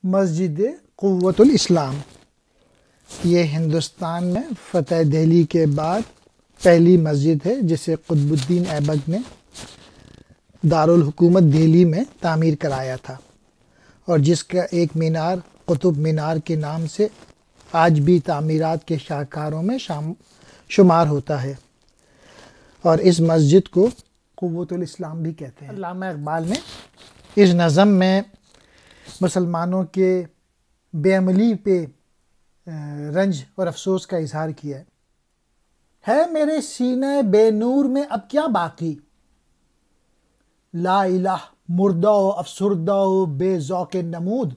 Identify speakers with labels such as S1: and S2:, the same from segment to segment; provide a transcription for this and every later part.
S1: مسجد قوت الاسلام، یہ ہندوستان میں فتح دہلی کے بعد پہلی مسجد ہے جسے قطب الدین ایبک نے دارالحکومت دہلی میں تعمیر کرایا تھا، اور جس کا ایک مینار قطب مینار کے نام سے آج بھی تعمیرات کے شاہکاروں میں شمار ہوتا ہے، اور اس مسجد کو قوت الاسلام بھی کہتے ہیں۔ علامہ اقبال نے اس نظم میں مسلمانوں کے بے عملی پہ رنج اور افسوس کا اظہار کیا ہے میرے سینہ بے نور میں اب کیا باقی، لا الہ مردہ و افسردہ و بے ذوق نمود،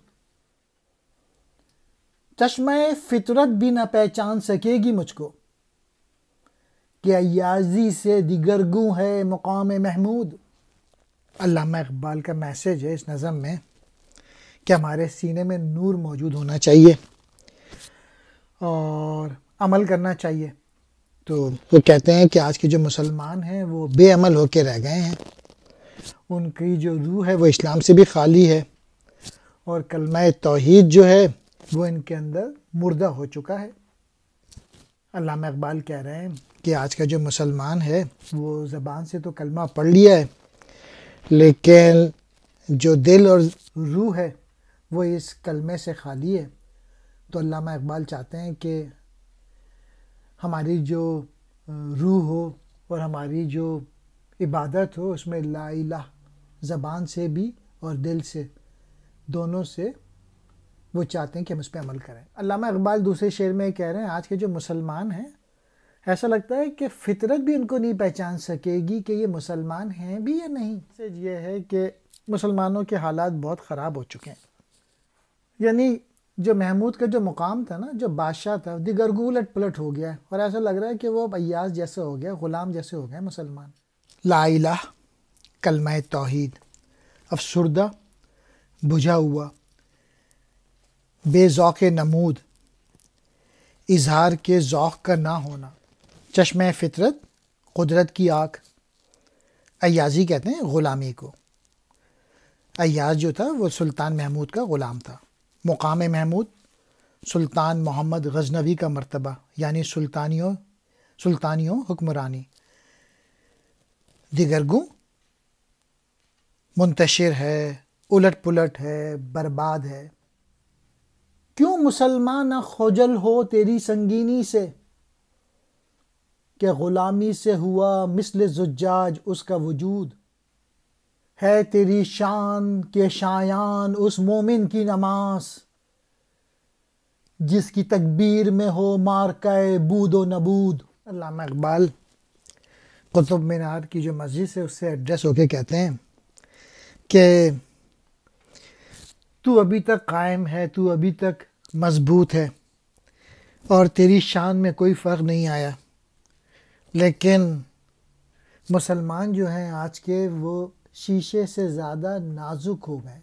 S1: چشمہ فطرت بھی نہ پہچان سکے گی مجھ کو، کہ ایازی سے دیگرگوں ہے مقام محمود۔ علامہ اقبال کا میسج ہے اس نظم میں کہ ہمارے سینے میں نور موجود ہونا چاہیے اور عمل کرنا چاہیے۔ تو وہ کہتے ہیں کہ آج کے جو مسلمان ہیں وہ بے عمل ہو کے رہ گئے ہیں، ان کی جو روح ہے وہ اسلام سے بھی خالی ہے، اور کلمہ توحید جو ہے وہ ان کے اندر مردہ ہو چکا ہے۔ علامہ اقبال کہہ رہے ہیں کہ آج کا جو مسلمان ہے وہ زبان سے تو کلمہ پڑھ لیا ہے، لیکن جو دل اور روح ہے وہ اس کلمے سے خالی ہے۔ تو علامہ اقبال چاہتے ہیں کہ ہماری جو روح ہو اور ہماری جو عبادت ہو اس میں لا الہ زبان سے بھی اور دل سے، دونوں سے وہ چاہتے ہیں کہ ہم اس پہ عمل کریں۔ علامہ اقبال دوسرے شعر میں کہہ رہے ہیں آج کے جو مسلمان ہیں ایسا لگتا ہے کہ فطرت بھی ان کو نہیں پہچان سکے گی کہ یہ مسلمان ہیں بھی یا نہیں۔ یہ ہے کہ مسلمانوں کے حالات بہت خراب ہو چکے ہیں، یعنی جو محمود کا جو مقام تھا نا، جو بادشاہ تھا، دیگرگوں الٹ پلٹ ہو گیا ہے، اور ایسا لگ رہا ہے کہ وہ اب ایاز جیسے ہو گیا، غلام جیسے ہو گئے مسلمان۔ لا الہ کلمہ توحید، افسردہ بجھا ہوا، بے ذوق نمود، اظہار کے ذوق کا نہ ہونا، چشمہ فطرت قدرت کی آنکھ۔ ایازی کہتے ہیں غلامی کو، ایاز جو تھا وہ سلطان محمود کا غلام تھا۔ مقام محمود سلطان محمد غزنوی کا مرتبہ، یعنی سلطانیوں حکمرانی۔ دیگرگوں منتشر ہے، الٹ پلٹ ہے، برباد ہے۔ کیوں مسلمان نہ خجل ہو تیری سنگینی سے، کہ غلامی سے ہوا مثل زجاج اس کا وجود، ہے تیری شان کے شایان اس مومن کی نماز، جس کی تکبیر میں ہو مارکہ بود و نبود۔ علامہ اقبال قطب مینار کی جو مسجد ہے اس سے ایڈریس ہو کے کہتے ہیں کہ تو ابھی تک قائم ہے، تو ابھی تک مضبوط ہے، اور تیری شان میں کوئی فرق نہیں آیا، لیکن مسلمان جو ہیں آج کے وہ شیشے سے زیادہ نازک ہو گئے،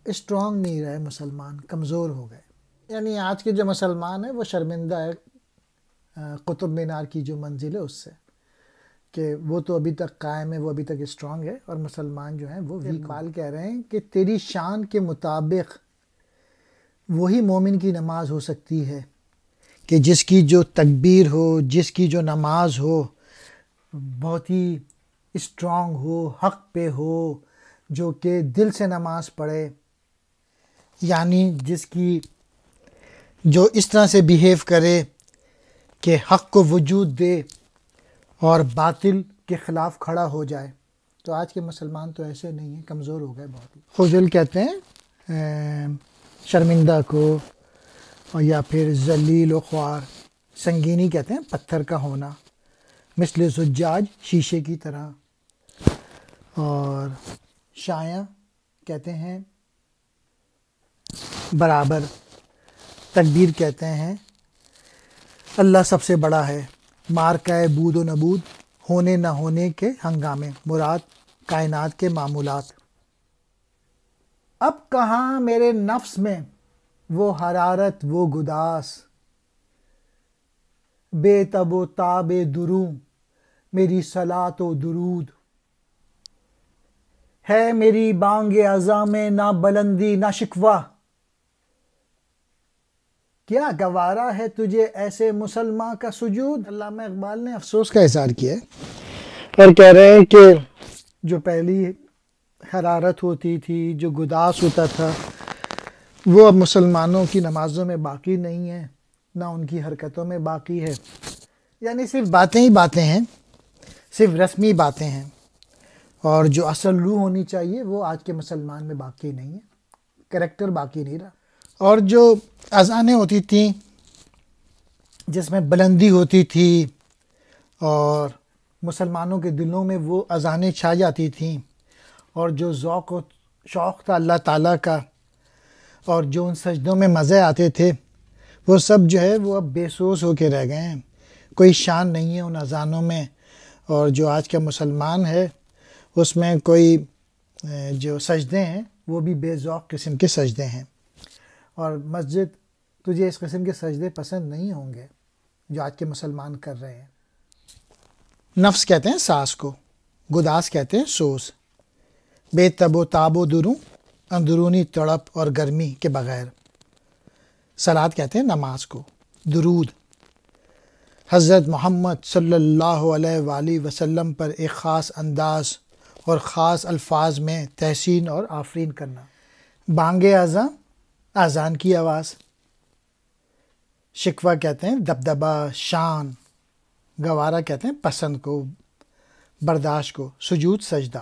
S1: اسٹرانگ نہیں رہے، مسلمان کمزور ہو گئے۔ یعنی آج کے جو مسلمان ہیں وہ شرمندہ ہے قطب مینار کی جو منزل ہے اس سے، کہ وہ تو ابھی تک قائم ہے، وہ ابھی تک اسٹرانگ ہے، اور مسلمان جو ہیں وہ ویک۔ اقبال کہہ رہے ہیں کہ تیری شان کے مطابق وہی مومن کی نماز ہو سکتی ہے کہ جس کی جو تکبیر ہو، جس کی جو نماز ہو بہت ہی اسٹرانگ ہو، حق پہ ہو، جو کہ دل سے نماز پڑھے، یعنی جس کی جو اس طرح سے بیہیو کرے کہ حق کو وجود دے اور باطل کے خلاف کھڑا ہو جائے۔ تو آج کے مسلمان تو ایسے نہیں ہیں، کمزور ہو گئے بہت ہی۔ خجل کہتے ہیں شرمندہ کو، اور یا پھر ذلیل و خوار۔ سنگینی کہتے ہیں پتھر کا ہونا، مثل زجاج شیشے کی طرح، اور شایع کہتے ہیں برابر۔ تکبیر کہتے ہیں اللہ سب سے بڑا ہے، مارکہ بود و نبود، ہونے نہ ہونے کے ہنگامے، مراد کائنات کے معمولات۔ اب کہاں میرے نفس میں وہ حرارت، وہ گداس، بے تب و تاب دروں میری صلاۃ و درود، ہے میری بانگ اذاں میں نہ بلندی نہ شکوہ، کیا گوارا ہے تجھے ایسے مسلمان کا سجود. علامہ اقبال نے افسوس کا اظہار کیا ہے اور کہہ رہے ہیں کہ جو پہلی حرارت ہوتی تھی، جو گداس ہوتا تھا، وہ اب مسلمانوں کی نمازوں میں باقی نہیں ہے، نہ ان کی حرکتوں میں باقی ہے. یعنی صرف باتیں ہی باتیں ہیں، صرف رسمی باتیں ہیں، اور جو اصل روح ہونی چاہیے وہ آج کے مسلمان میں باقی نہیں ہے، کریکٹر باقی نہیں رہا. اور جو اذانیں ہوتی تھیں جس میں بلندی ہوتی تھی اور مسلمانوں کے دلوں میں وہ اذانیں چھا جاتی تھیں، اور جو ذوق و شوق تھا اللہ تعالیٰ کا، اور جو ان سجدوں میں مزے آتے تھے، وہ سب جو ہے وہ اب بے سوس ہو کے رہ گئے ہیں. کوئی شان نہیں ہے ان اذانوں میں. اور جو آج کا مسلمان ہے اس میں کوئی جو سجدے ہیں وہ بھی بے ذوق قسم کے سجدے ہیں. اور مسجد تجھے اس قسم کے سجدے پسند نہیں ہوں گے جو آج کے مسلمان کر رہے ہیں. نفس کہتے ہیں ساس کو، گداس کہتے ہیں سوز، بے تب و تاب و دروں اندرونی تڑپ اور گرمی کے بغیر. صلاۃ کہتے ہیں نماز کو، درود حضرت محمد صلی اللہ علیہ وآلہ وسلم پر ایک خاص انداز اور خاص الفاظ میں تحسین اور آفرین کرنا. بانگ اذاں، اذان کی آواز. شکوہ کہتے ہیں دبدبہ، شان. گوارا کہتے ہیں پسند کو، برداشت کو. سجود سجدہ.